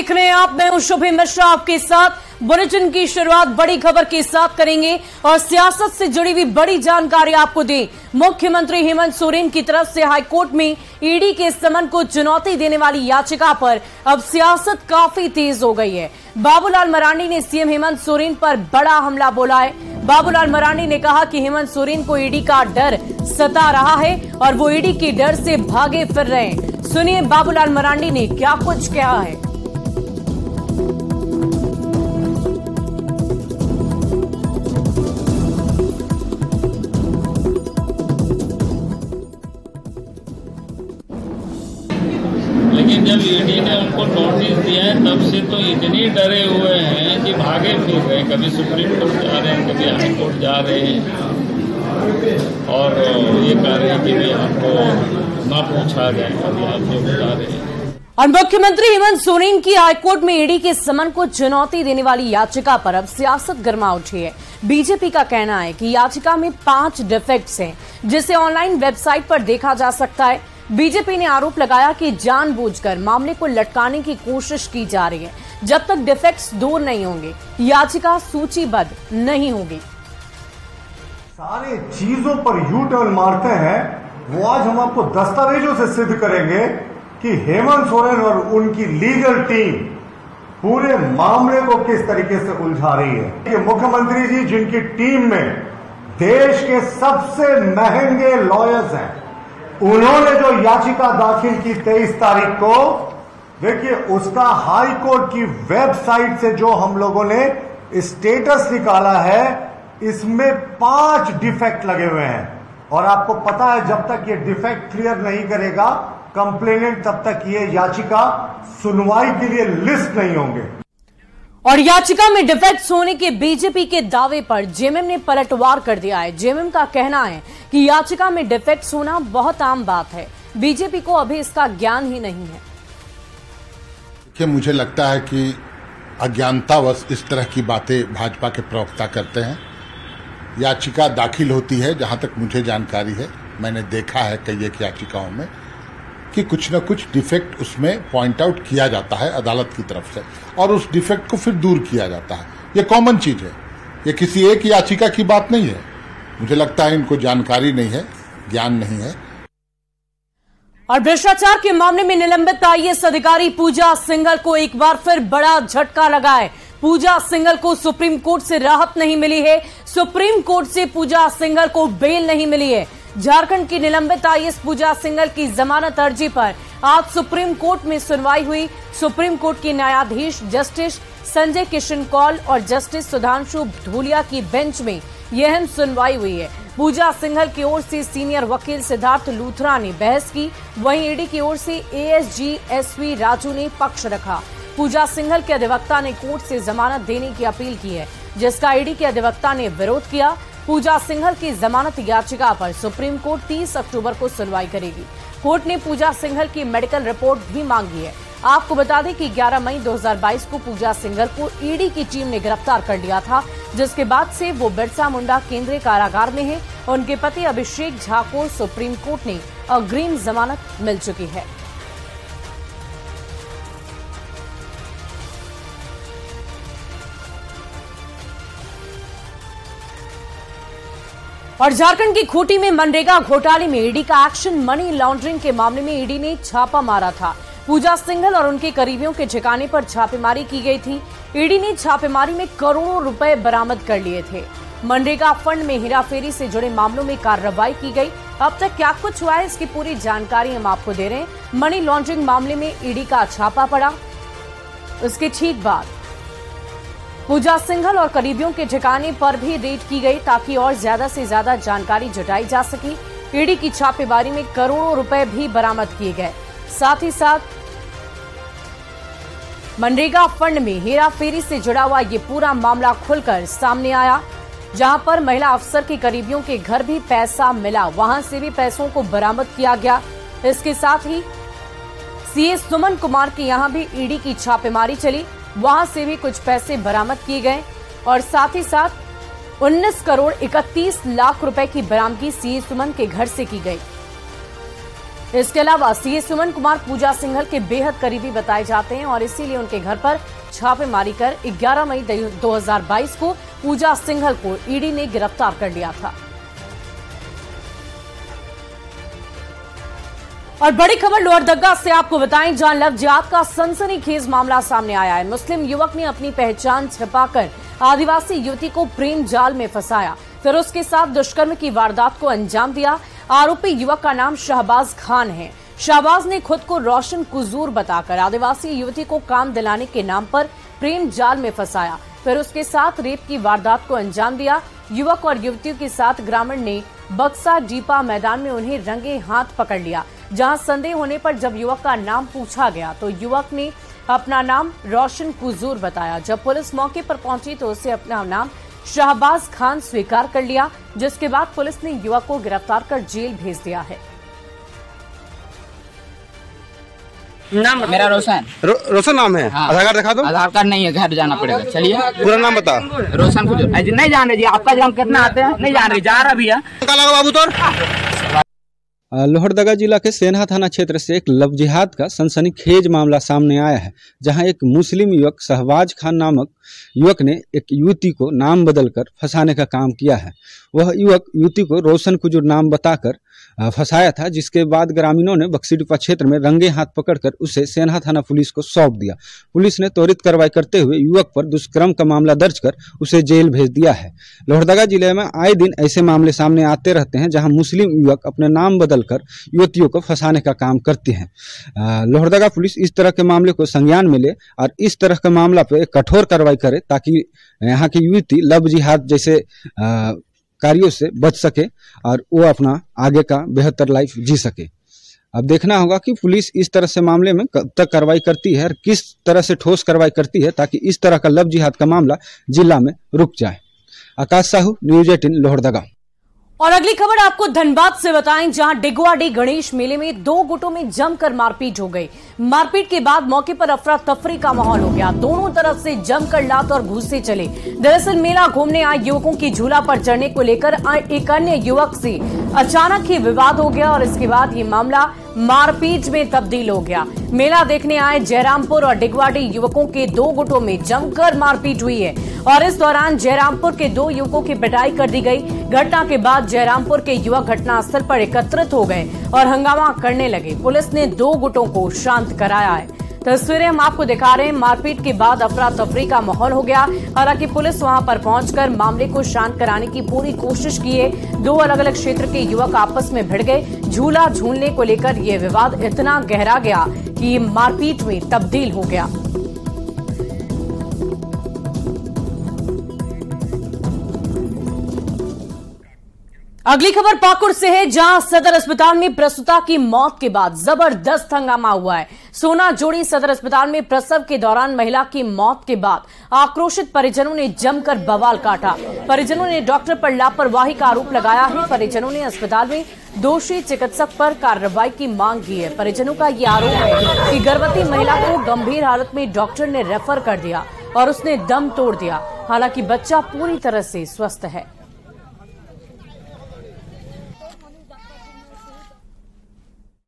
देख रहे हैं आप, मैं हूं शुभम मिश्रा आपके साथ। बुलेटिन की शुरुआत बड़ी खबर के साथ करेंगे और सियासत से जुड़ी हुई बड़ी जानकारी आपको दें। मुख्यमंत्री हेमंत सोरेन की तरफ से हाईकोर्ट में ईडी के समन को चुनौती देने वाली याचिका पर अब सियासत काफी तेज हो गई है। बाबूलाल मरांडी ने सीएम हेमंत सोरेन पर बड़ा हमला बोला है। बाबूलाल मरांडी ने कहा कि हेमंत सोरेन को ईडी का डर सता रहा है और वो ईडी के डर से भागे फिर रहे हैं। सुनिए बाबूलाल मरांडी ने क्या कुछ कहा है। लेकिन जब ईडी ने उनको नोटिस दिया है तब से तो इतने डरे हुए हैं कि भागे फिर रहे, कभी सुप्रीम कोर्ट जा रहे हैं, कभी हाई कोर्ट जा रहे हैं और ये कह रहे हैं कि भाई हमको ना पूछा जाए, अभी आप जो बता रहे हैं। और मुख्यमंत्री हेमंत सोरेन की हाईकोर्ट में ईडी के समन को चुनौती देने वाली याचिका पर अब सियासत गर्मा उठी है। बीजेपी का कहना है कि याचिका में 5 डिफेक्ट्स हैं, जिसे ऑनलाइन वेबसाइट पर देखा जा सकता है। बीजेपी ने आरोप लगाया कि जानबूझकर मामले को लटकाने की कोशिश की जा रही है। जब तक डिफेक्ट्स दूर नहीं होंगे, याचिका सूचीबद्ध नहीं होगी। सारे चीजों पर यू टर्न मारते हैं, वो आज हम आपको दस्तावेजों से सिद्ध करेंगे कि हेमंत सोरेन और उनकी लीगल टीम पूरे मामले को किस तरीके से उलझा रही है। कि मुख्यमंत्री जी जिनकी टीम में देश के सबसे महंगे लॉयर्स हैं, उन्होंने जो याचिका दाखिल की 23 तारीख को, देखिए उसका हाई कोर्ट की वेबसाइट से जो हम लोगों ने स्टेटस निकाला है, इसमें 5 डिफेक्ट लगे हुए हैं। और आपको पता है जब तक ये डिफेक्ट क्लियर नहीं करेगा कंप्लेनेंट, तब तक ये याचिका सुनवाई के लिए लिस्ट नहीं होंगे। और याचिका में डिफेक्ट्स होने के बीजेपी के दावे पर जेएमएम ने पलटवार कर दिया है। जेएमएम का कहना है कि याचिका में डिफेक्ट्स होना बहुत आम बात है, बीजेपी को अभी इसका ज्ञान ही नहीं है। कि मुझे लगता है कि अज्ञानतावश इस तरह की बातें भाजपा के प्रवक्ता करते हैं। याचिका दाखिल होती है, जहां तक मुझे जानकारी है, मैंने देखा है कई एक याचिकाओं में कि कुछ न कुछ डिफेक्ट उसमें पॉइंट आउट किया जाता है अदालत की तरफ से और उस डिफेक्ट को फिर दूर किया जाता है। ये कॉमन चीज है, ये किसी एक याचिका की बात नहीं है। मुझे लगता है इनको जानकारी नहीं है, ज्ञान नहीं है। और भ्रष्टाचार के मामले में निलंबित आईएएस अधिकारी पूजा सिंघल को एक बार फिर बड़ा झटका लगा है। पूजा सिंघल को सुप्रीम कोर्ट से राहत नहीं मिली है। सुप्रीम कोर्ट से पूजा सिंघल को बेल नहीं मिली है। झारखंड की निलंबित आईएएस पूजा सिंघल की जमानत अर्जी पर आज सुप्रीम कोर्ट में सुनवाई हुई। सुप्रीम कोर्ट के न्यायाधीश जस्टिस संजय किशन कौल और जस्टिस सुधांशु धूलिया की बेंच में यह अहम सुनवाई हुई है। पूजा सिंघल की ओर से सीनियर वकील सिद्धार्थ लूथरा ने बहस की, वहीं ईडी की ओर से एएसजी एसवी राजू ने पक्ष रखा। पूजा सिंघल के अधिवक्ता ने कोर्ट से जमानत देने की अपील की है, जिसका ईडी के अधिवक्ता ने विरोध किया। पूजा सिंघल की जमानत याचिका पर सुप्रीम कोर्ट 30 अक्टूबर को सुनवाई करेगी। कोर्ट ने पूजा सिंघल की मेडिकल रिपोर्ट भी मांगी है। आपको बता दें कि 11 मई 2022 को पूजा सिंघल को ईडी की टीम ने गिरफ्तार कर लिया था, जिसके बाद से वो बिरसा मुंडा केंद्रीय कारागार में है। उनके पति अभिषेक झा को सुप्रीम कोर्ट ने अग्रिम जमानत मिल चुकी है। और झारखंड की खूंटी में मनरेगा घोटाले में ईडी का एक्शन। मनी लॉन्ड्रिंग के मामले में ईडी ने छापा मारा था। पूजा सिंघल और उनके करीबियों के ठिकाने पर छापेमारी की गई थी। ईडी ने छापेमारी में करोड़ों रुपए बरामद कर लिए थे। मनरेगा फंड में हेराफेरी से जुड़े मामलों में कार्रवाई की गई। अब तक क्या कुछ हुआ है, इसकी पूरी जानकारी हम आपको दे रहे हैं। मनी लॉन्ड्रिंग मामले में ईडी का छापा पड़ा, उसके ठीक बाद पूजा सिंघल और करीबियों के ठिकाने पर भी रेड की गई, ताकि और ज्यादा से ज्यादा जानकारी जुटाई जा सके। ईडी की छापेमारी में करोड़ों रुपए भी बरामद किए गए। साथ ही साथ मनरेगा फंड में हेराफेरी से जुड़ा हुआ ये पूरा मामला खुलकर सामने आया, जहां पर महिला अफसर के करीबियों के घर भी पैसा मिला, वहां से भी पैसों को बरामद किया गया। इसके साथ ही सीए सुमन कुमार के यहां भी ईडी की छापेमारी चली, वहां से भी कुछ पैसे बरामद किए गए। और साथ ही साथ 19 करोड़ 31 लाख रुपए की बरामदगी सीए सुमन के घर से की गई। इसके अलावा सीए सुमन कुमार पूजा सिंघल के बेहद करीबी बताए जाते हैं और इसीलिए उनके घर पर छापेमारी कर 11 मई 2022 को पूजा सिंघल को ईडी ने गिरफ्तार कर लिया था। और बड़ी खबर लोहरदगा से आपको बताएं, जहां लव जिहाद का सनसनीखेज मामला सामने आया है। मुस्लिम युवक ने अपनी पहचान छिपाकर आदिवासी युवती को प्रेम जाल में फंसाया, फिर उसके साथ दुष्कर्म की वारदात को अंजाम दिया। आरोपी युवक का नाम शहबाज खान है। शहबाज ने खुद को रोशन कुजूर बताकर आदिवासी युवती को काम दिलाने के नाम पर प्रेम जाल में फंसाया, फिर उसके साथ रेप की वारदात को अंजाम दिया। युवक और युवतियों के साथ ग्रामीण ने बक्सा डीपा मैदान में उन्हें रंगे हाथ पकड़ लिया, जहां संदेह होने पर जब युवक का नाम पूछा गया तो युवक ने अपना नाम रोशन कुजूर बताया। जब पुलिस मौके पर पहुंची तो उससे अपना नाम शहबाज खान स्वीकार कर लिया, जिसके बाद पुलिस ने युवक को गिरफ्तार कर जेल भेज दिया है। नाम मेरा रोशन रोशन नाम है। हाँ। आधार कार्ड दिखा दो। आधार कार्ड नहीं है, घर जाना पड़ेगा। चलिए पूरा नाम बता। रोशन कुछ नहीं जान रहे जी, आपका नाम कितना आते हैं नहीं जान रहे, जा रहा भैया। बाबू तोर लोहरदगा जिला के सेन्हा थाना क्षेत्र से एक लव जिहाद का सनसनीखेज मामला सामने आया है, जहां एक मुस्लिम युवक शहबाज खान नामक युवक ने एक युवती को नाम बदलकर फंसाने का काम किया है। वह युवक युवती को रोशन कुजूर नाम बताकर फंसाया था, जिसके बाद ग्रामीणों ने बक्सीडीपा क्षेत्र में रंगे हाथ पकड़कर उसे सेन्हा थाना पुलिस को सौंप दिया। पुलिस ने त्वरित कार्रवाई करते हुए युवक पर दुष्कर्म का मामला दर्ज कर उसे जेल भेज दिया है। लोहरदगा जिले में आए दिन ऐसे मामले सामने आते रहते हैं, जहां मुस्लिम युवक अपने नाम बदलकर युवतियों को फंसाने का काम करते हैं। लोहरदगा पुलिस इस तरह के मामले को संज्ञान में ले और इस तरह के मामला पर कठोर कार्रवाई करे, ताकि यहाँ की युवती लव जिहाद जैसे कार्यों से बच सके और वो अपना आगे का बेहतर लाइफ जी सके। अब देखना होगा कि पुलिस इस तरह से मामले में कब तक कार्रवाई करती है और किस तरह से ठोस कार्रवाई करती है, ताकि इस तरह का लव जिहाद का मामला जिला में रुक जाए। आकाश साहू, न्यूज 18 लोहरदगा। और अगली खबर आपको धनबाद से बताएं, जहां डिगवाडी गणेश मेले में 2 गुटों में जमकर मारपीट हो गई। मारपीट के बाद मौके पर अफरा तफरी का माहौल हो गया। दोनों तरफ से जमकर लात और घूंसे चले। दरअसल मेला घूमने आए युवकों की झूला पर चढ़ने को लेकर एक अन्य युवक से अचानक ही विवाद हो गया और इसके बाद ये मामला मारपीट में तब्दील हो गया। मेला देखने आए जयरामपुर और डिगवाडी युवकों के 2 गुटों में जमकर मारपीट हुई है और इस दौरान जयरामपुर के 2 युवकों की पिटाई कर दी गई। घटना के बाद जयरामपुर के युवक घटनास्थल पर एकत्रित हो गए और हंगामा करने लगे। पुलिस ने 2 गुटों को शांत कराया है। तस्वीरें हम आपको दिखा रहे हैं। मारपीट के बाद अफरा तफरी का माहौल हो गया। हालांकि पुलिस वहां पर पहुंचकर मामले को शांत कराने की पूरी कोशिश की है। 2 अलग अलग क्षेत्र के युवक आपस में भिड़ गए। झूला झूलने को लेकर यह विवाद इतना गहरा गया कि मारपीट में तब्दील हो गया। अगली खबर पाकुड़ से है, जहां सदर अस्पताल में प्रसूता की मौत के बाद जबरदस्त हंगामा हुआ है। सोना जोड़ी सदर अस्पताल में प्रसव के दौरान महिला की मौत के बाद आक्रोशित परिजनों ने जमकर बवाल काटा। परिजनों ने डॉक्टर पर लापरवाही का आरोप लगाया है। परिजनों ने अस्पताल में दोषी चिकित्सक पर कार्रवाई की मांग की है। परिजनों का ये आरोप है कि गर्भवती महिला को गंभीर हालत में डॉक्टर ने रेफर कर दिया और उसने दम तोड़ दिया। हालांकि बच्चा पूरी तरह से स्वस्थ है।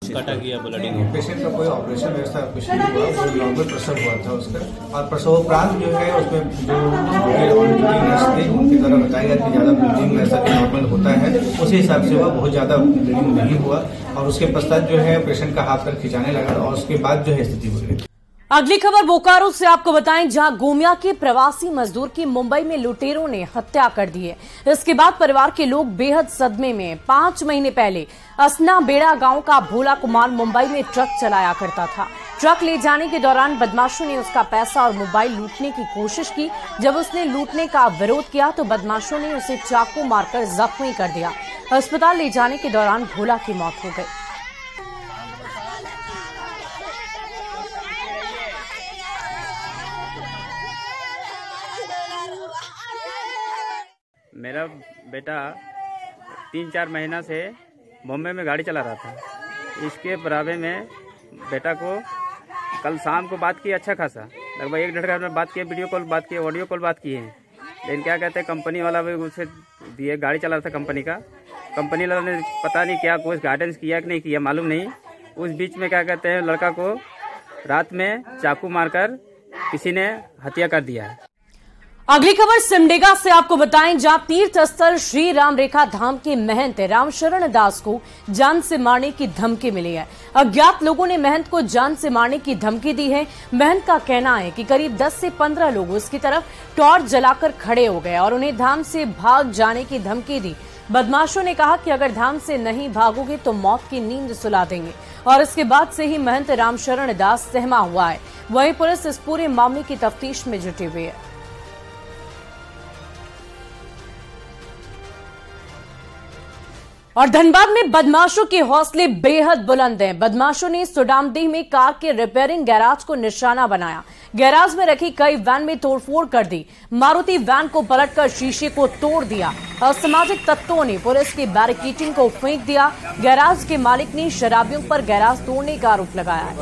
काटा गया ब्लडिंग। पेशेंट का कोई ऑपरेशन व्यवस्था कुछ नहीं हुआ, वो नॉर्मल प्रसव हुआ था उसका। और प्रसव उपरांत जो है उसमें जो नर्स थे उनके द्वारा बताया गया कि ज्यादा ब्लीडिंग ऐसा नॉर्मल होता है, उसी हिसाब से हुआ, बहुत ज्यादा ब्लीडिंग नहीं हुआ। और उसके पश्चात जो है पेशेंट का हाथ पर खिंचाने लगा और उसके बाद जो है स्थिति हो गई। अगली खबर बोकारो से आपको बताएं, जहां गोमिया के प्रवासी मजदूर की मुंबई में लुटेरों ने हत्या कर दी है। इसके बाद परिवार के लोग बेहद सदमे में। 5 महीने पहले असना बेड़ा गांव का भोला कुमार मुंबई में ट्रक चलाया करता था। ट्रक ले जाने के दौरान बदमाशों ने उसका पैसा और मोबाइल लूटने की कोशिश की। जब उसने लूटने का विरोध किया तो बदमाशों ने उसे चाकू मारकर जख्मी कर दिया। अस्पताल ले जाने के दौरान भोला की मौत हो गई। मेरा बेटा 3-4 महीना से बॉम्बे में गाड़ी चला रहा था। इसके बराबर में बेटा को कल शाम को बात की अच्छा खासा, लगभग 1-1.5 घंटे में बात किए, वीडियो कॉल बात किए, ऑडियो कॉल बात किए हैं। लेकिन क्या कहते हैं, कंपनी वाला भी उसे दिए, गाड़ी चला रहा था कंपनी का। कंपनी वाला ने पता नहीं क्या कुछ गाइडेंस किया कि नहीं किया मालूम नहीं, उस बीच में क्या कहते हैं, लड़का को रात में चाकू मारकर किसी ने हत्या कर दिया है। अगली खबर सिमडेगा से आपको बताएं, जहां तीर्थ स्थल श्री राम रेखा धाम के महंत रामशरण दास को जान से मारने की धमकी मिली है। अज्ञात लोगों ने महंत को जान से मारने की धमकी दी है। महंत का कहना है कि करीब 10 से 15 लोग उसकी तरफ टॉर्च जलाकर खड़े हो गए और उन्हें धाम से भाग जाने की धमकी दी। बदमाशों ने कहा कि अगर धाम से नहीं भागोगे तो मौत की नींद सुला देंगे और इसके बाद से ही महंत रामशरण दास सहमा हुआ है। वहीं पुलिस इस पूरे मामले की तफ्तीश में जुटी हुई है। और धनबाद में बदमाशों के हौसले बेहद बुलंद हैं। बदमाशों ने सुडामडीह में कार के रिपेयरिंग गैराज को निशाना बनाया। गैराज में रखी कई वैन में तोड़फोड़ कर दी। मारुति वैन को पलटकर शीशे को तोड़ दिया। असामाजिक तत्वों ने पुलिस की बैरिकेडिंग को फेंक दिया। गैराज के मालिक ने शराबियों पर गैराज तोड़ने का आरोप लगाया है।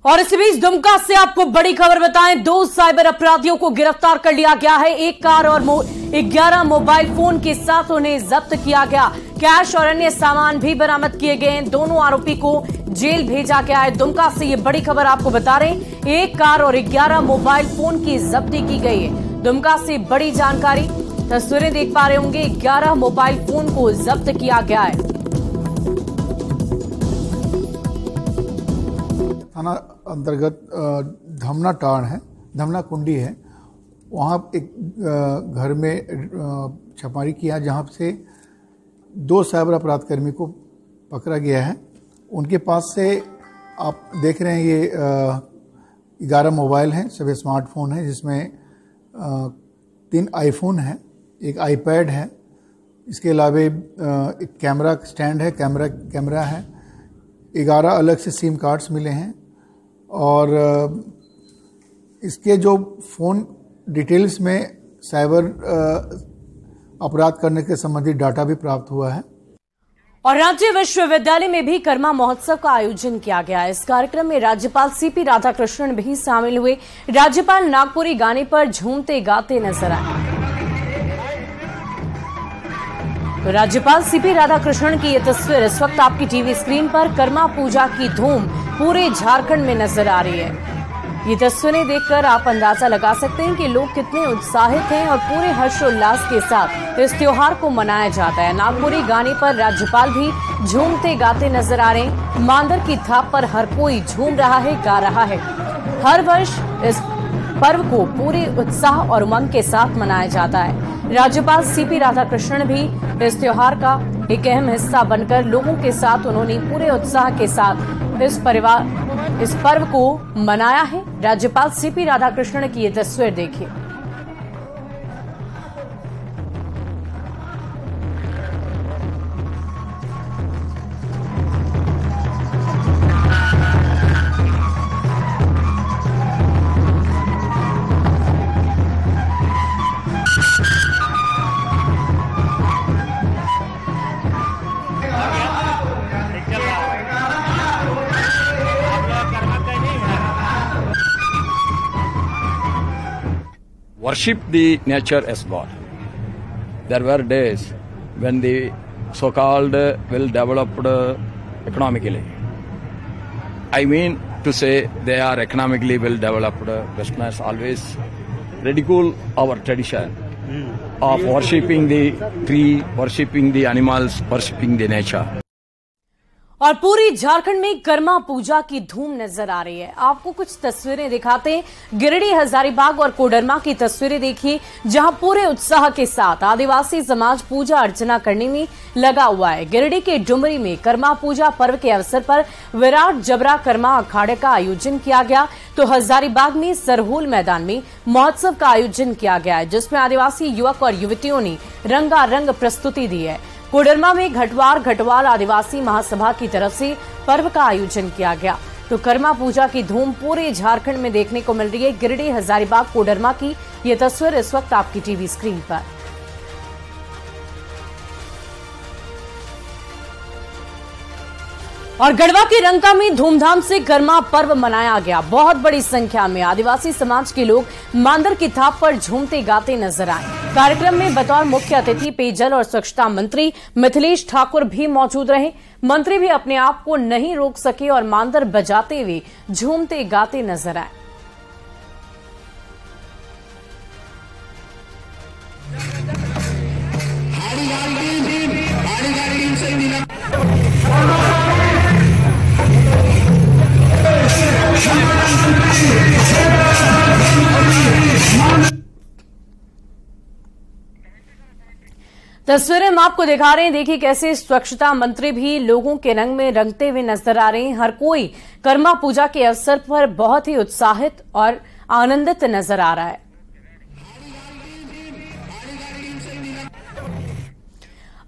और इसी बीच दुमका से आपको बड़ी खबर बताएं, 2 साइबर अपराधियों को गिरफ्तार कर लिया गया है। एक कार और 11 मोबाइल फोन के साथ उन्हें जब्त किया गया। कैश और अन्य सामान भी बरामद किए गए हैं। दोनों आरोपी को जेल भेजा गया है। दुमका से ये बड़ी खबर आपको बता रहे हैं, एक कार और 11 मोबाइल फोन की जब्ती की गई है। दुमका से बड़ी जानकारी, तस्वीरें देख पा रहे होंगे, 11 मोबाइल फोन को जब्त किया गया है। थाना अंतर्गत धमना टाण है, धमना कुंडी है, वहाँ एक घर में छापेमारी किया जहाँ से 2 साइबर अपराध कर्मी को पकड़ा गया है। उनके पास से आप देख रहे हैं ये 11 मोबाइल हैं, सभी स्मार्टफोन हैं, जिसमें 3 आईफोन हैं, एक आईपैड है, इसके अलावा एक कैमरा स्टैंड है, कैमरा है, 11 अलग से सिम कार्ड्स मिले हैं और इसके जो फ़ोन डिटेल्स में साइबर अपराध करने के संबंधित डाटा भी प्राप्त हुआ है। और राज्य विश्वविद्यालय में भी कर्मा महोत्सव का आयोजन किया गया। इस कार्यक्रम में राज्यपाल सीपी राधाकृष्णन भी शामिल हुए। राज्यपाल नागपुरी गाने पर झूमते गाते नजर आए। तो राज्यपाल सीपी राधाकृष्णन की ये तस्वीर इस वक्त आपकी टीवी स्क्रीन पर कर्मा पूजा की धूम पूरे झारखंड में नजर आ रही है। ये तस्वीरें देखकर आप अंदाजा लगा सकते हैं कि लोग कितने उत्साहित हैं और पूरे हर्षोल्लास के साथ इस त्योहार को मनाया जाता है। नागपुरी गाने पर राज्यपाल भी झूमते गाते नजर आ रहे हैं। मांदर की थाप पर हर कोई झूम रहा है, गा रहा है। हर वर्ष इस पर्व को पूरे उत्साह और उमंग के साथ मनाया जाता है। राज्यपाल सीपी राधाकृष्णन भी इस त्योहार का एक अहम हिस्सा बनकर लोगों के साथ उन्होंने पूरे उत्साह के साथ इस पर्व को मनाया है। राज्यपाल सीपी राधाकृष्णन की ये तस्वीर देखिए। Worship the nature as God. There were days when the so-called well-developed economically, I mean to say they are economically well-developed, Westerners always ridicule our tradition of worshipping the tree, worshipping the animals, worshipping the nature. और पूरी झारखंड में कर्मा पूजा की धूम नजर आ रही है। आपको कुछ तस्वीरें दिखाते हैं। गिरिडीह, हजारीबाग और कोडरमा की तस्वीरें देखिए, जहां पूरे उत्साह के साथ आदिवासी समाज पूजा अर्चना करने में लगा हुआ है। गिरिडीह के डुमरी में कर्मा पूजा पर्व के अवसर पर विराट जबरा कर्मा अखाड़े का आयोजन किया गया। तो हजारीबाग में सरहूल मैदान में महोत्सव का आयोजन किया गया है, जिसमें आदिवासी युवक और युवतियों ने रंगारंग प्रस्तुति दी है। कोडरमा में घटवाल आदिवासी महासभा की तरफ से पर्व का आयोजन किया गया। तो कर्मा पूजा की धूम पूरे झारखंड में देखने को मिल रही है। गिरिडीह, हजारीबाग, कोडरमा की ये तस्वीर इस वक्त आपकी टीवी स्क्रीन पर। और गढ़वा के रंका में धूमधाम से गरमा पर्व मनाया गया। बहुत बड़ी संख्या में आदिवासी समाज के लोग मांदर की थाप पर झूमते गाते नजर आए। कार्यक्रम में बतौर मुख्य अतिथि पेयजल और स्वच्छता मंत्री मिथिलेश ठाकुर भी मौजूद रहे। मंत्री भी अपने आप को नहीं रोक सके और मांदर बजाते हुए झूमते गाते नजर आए। तस्वीरें हम आपको दिखा रहे हैं। देखिए कैसे स्वच्छता मंत्री भी लोगों के रंग में रंगते हुए नजर आ रहे हैं। हर कोई कर्मा पूजा के अवसर पर बहुत ही उत्साहित और आनंदित नजर आ रहा है।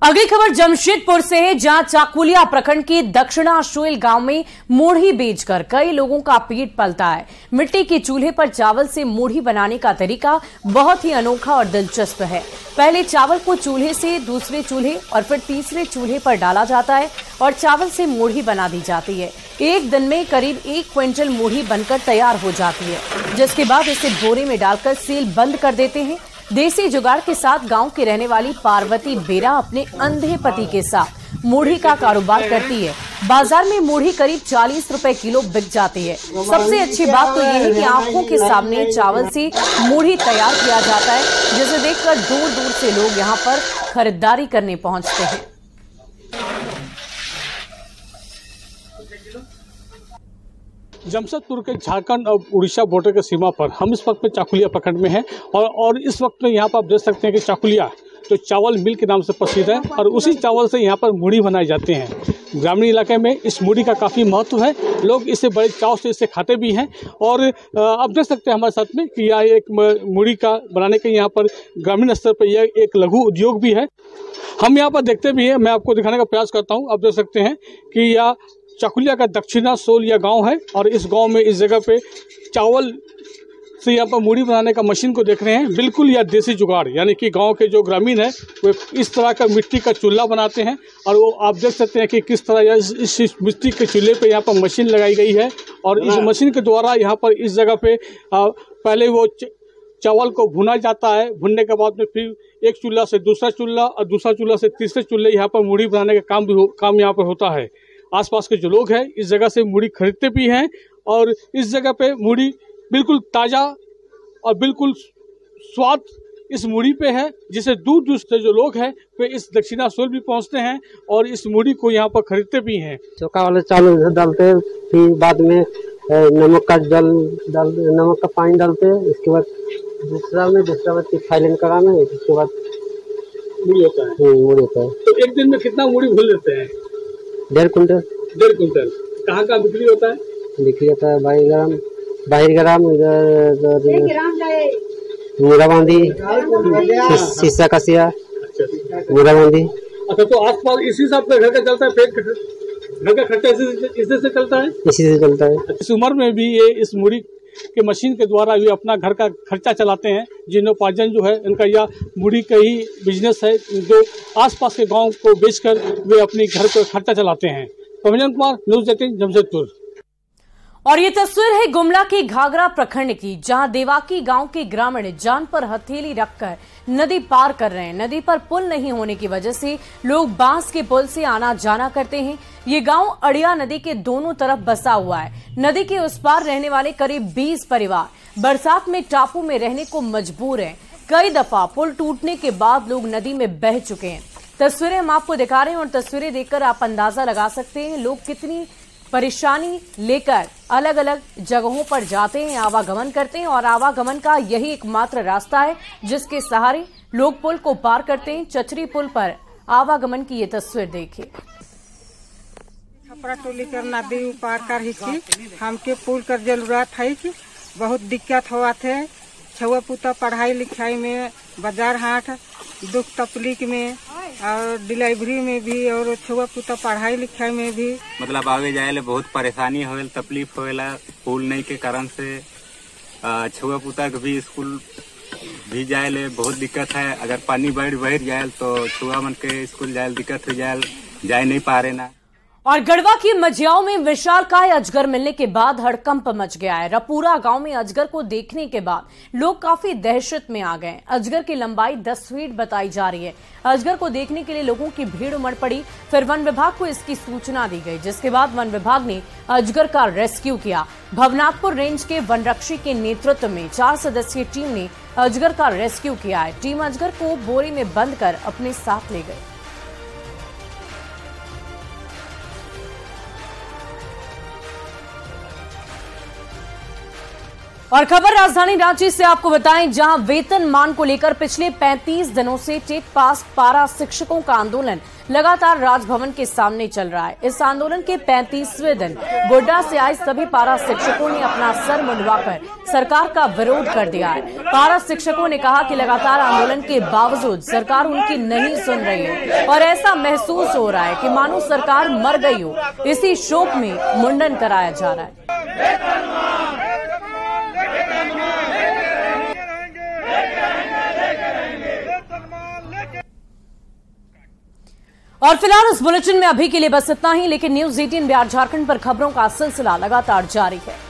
अगली खबर जमशेदपुर से है, जहां चाकुलिया प्रखंड के दक्षिणा शोइल गांव में मूढ़ी बेचकर कई लोगों का पेट पलता है। मिट्टी के चूल्हे पर चावल से मूढ़ी बनाने का तरीका बहुत ही अनोखा और दिलचस्प है। पहले चावल को चूल्हे से दूसरे चूल्हे और फिर तीसरे चूल्हे पर डाला जाता है और चावल से मूढ़ी बना दी जाती है। एक दिन में करीब 1 क्विंटल मूढ़ी बनकर तैयार हो जाती है, जिसके बाद इसे बोरे में डालकर सील बंद कर देते हैं। देसी जुगाड़ के साथ गांव की रहने वाली पार्वती बेरा अपने अंधे पति के साथ मूढ़ी का कारोबार करती है। बाजार में मूढ़ी करीब 40 रुपए किलो बिक जाती है। सबसे अच्छी बात तो ये है कि आंखों के सामने चावल से मूढ़ी तैयार किया जाता है, जिसे देखकर दूर दूर से लोग यहां पर खरीदारी करने पहुंचते हैं। जमशेदपुर के झारखंड और उड़ीसा बॉर्डर के सीमा पर हम इस वक्त में चाकुलिया प्रखंड में हैं और इस वक्त में यहाँ पर आप देख सकते हैं कि चाकुलिया जो चावल मिल के नाम से प्रसिद्ध है और उसी चावल से यहाँ पर मूढ़ी बनाए जाते हैं। ग्रामीण इलाके में इस मूढ़ी का काफ़ी महत्व है। लोग इसे बड़े चाव से इसे खाते भी हैं और आप देख सकते हैं हमारे साथ में कि यह एक मूढ़ी का बनाने के यहाँ पर ग्रामीण स्तर पर यह एक लघु उद्योग भी है। हम यहाँ पर देखते भी हैं। मैं आपको दिखाने का प्रयास करता हूँ। आप देख सकते हैं कि यह चाकुलिया का दक्षिणा शोइल गांव है और इस गांव में इस जगह पे चावल से यहाँ पर मूढ़ी बनाने का मशीन को देख रहे हैं। बिल्कुल यह देसी जुगाड़, यानी कि गांव के जो ग्रामीण है वो इस तरह का मिट्टी का चूल्हा बनाते हैं और वो आप देख सकते हैं कि किस तरह इस मिट्टी के चूल्हे पे यहाँ पर मशीन लगाई गई है और इस मशीन के द्वारा यहाँ पर इस जगह पे पहले वो चावल को भुना जाता है। भुनने के बाद में फिर एक चूल्हा से दूसरा चूल्हा और दूसरा चूल्हा से तीसरे चूल्हे यहाँ पर मूढ़ी बनाने का काम यहाँ पर होता है। आसपास के जो लोग हैं इस जगह से मूढ़ी खरीदते भी हैं और इस जगह पे मूढ़ी बिल्कुल ताज़ा और बिल्कुल स्वाद इस मूढ़ी पे है, जिसे दूर दूर से जो लोग हैं वे इस दक्षिणा शोइल भी पहुंचते हैं और इस मूढ़ी को यहाँ पर खरीदते भी हैं। चौका वाले चावल डालते हैं, फिर बाद में नमक का पानी डालते हैं। इसके बाद दूसरा बार फाइलिंग कराना है। इसके बाद मूढ़ी होता है। मूढ़ी होता है। तो एक दिन में कितना मूढ़ी भून लेते हैं? 1.5 कुंटल। 1.5 कुंटल। कहाँ का बिक्री होता है? बिक्री होता है बाहिरग्राम मुराबांदी, शीशा कसिया, मुराबांदी। अच्छा, तो आसपास इसी से आपका घर का चलता है? घर का खर्चा इसी से चलता है? इसी से चलता है। इस उम्र में भी ये इस मूढ़ी के मशीन के द्वारा भी अपना घर का खर्चा चलाते हैं। जीर्णोपार्जन जो है इनका यह मूढ़ी का ही बिजनेस है, जो आसपास के गांव को बेचकर वे अपने घर पर खर्चा चलाते हैं। प्रवीण कुमार, न्यूज़ 18 जमशेदपुर। और ये तस्वीर है गुमला के घाघरा प्रखंड की, जहां देवाकी गांव के ग्रामीण जान पर हथेली रखकर नदी पार कर रहे हैं। नदी पर पुल नहीं होने की वजह से लोग बांस के पुल से आना जाना करते हैं। ये गांव अड़िया नदी के दोनों तरफ बसा हुआ है। नदी के उस पार रहने वाले करीब 20 परिवार बरसात में टापू में रहने को मजबूर हैं। कई दफा पुल टूटने के बाद लोग नदी में बह चुके हैं। तस्वीरें हम आपको दिखा रहे हैं और तस्वीरें देखकर आप अंदाजा लगा सकते हैं लोग कितनी परेशानी लेकर अलग अलग जगहों पर जाते हैं, आवागमन करते हैं और आवागमन का यही एकमात्र रास्ता है जिसके सहारे लोग पुल को पार करते हैं। चचरी पुल पर आवागमन की ये तस्वीर देखिए। छपरा टोली कर नदी पार कर ही हमके पुल कर जरूरत है कि बहुत दिक्कत हुआ थे। छुआ पुता पढ़ाई लिखाई में, बाजार हाट, दुख तकलीफ में और डिलीवरी में भी और छुआ पुता पढ़ाई लिखाई में भी मतलब आगे जाए बहुत परेशानी होल, तकलीफ होएला। पुल नहीं के कारण से छुआ पुता के भी स्कूल भी जाए बहुत दिक्कत है। अगर पानी बढ़ जाए तो छुआ मन के स्कूल जाए दिक्कत हो जाए नहीं पा रहे ना। और गढ़वा की मझियाओं में विशालकाय अजगर मिलने के बाद हड़कंप मच गया है। रपूरा गांव में अजगर को देखने के बाद लोग काफी दहशत में आ गए। अजगर की लंबाई 10 फीट बताई जा रही है। अजगर को देखने के लिए लोगों की भीड़ उमड़ पड़ी। फिर वन विभाग को इसकी सूचना दी गई, जिसके बाद वन विभाग ने अजगर का रेस्क्यू किया। भवनाथपुर रेंज के वनरक्षी के नेतृत्व में 4 सदस्यीय टीम ने अजगर का रेस्क्यू किया है। टीम अजगर को बोरी में बंद कर अपने साथ ले गई। और खबर राजधानी रांची से आपको बताएं, जहां वेतनमान को लेकर पिछले 35 दिनों से टेट पास पारा शिक्षकों का आंदोलन लगातार राजभवन के सामने चल रहा है। इस आंदोलन के 35वें दिन गोड्डा से आए सभी पारा शिक्षकों ने अपना सर मुंडवाकर सरकार का विरोध कर दिया है। पारा शिक्षकों ने कहा कि लगातार आंदोलन के बावजूद सरकार उनकी नहीं सुन रही है और ऐसा महसूस हो रहा है कि मानो सरकार मर गई हो। इसी शोक में मुंडन कराया जा रहा है। और फिलहाल इस बुलेटिन में अभी के लिए बस इतना ही, लेकिन न्यूज़ 18 बिहार झारखंड पर खबरों का सिलसिला लगातार जारी है।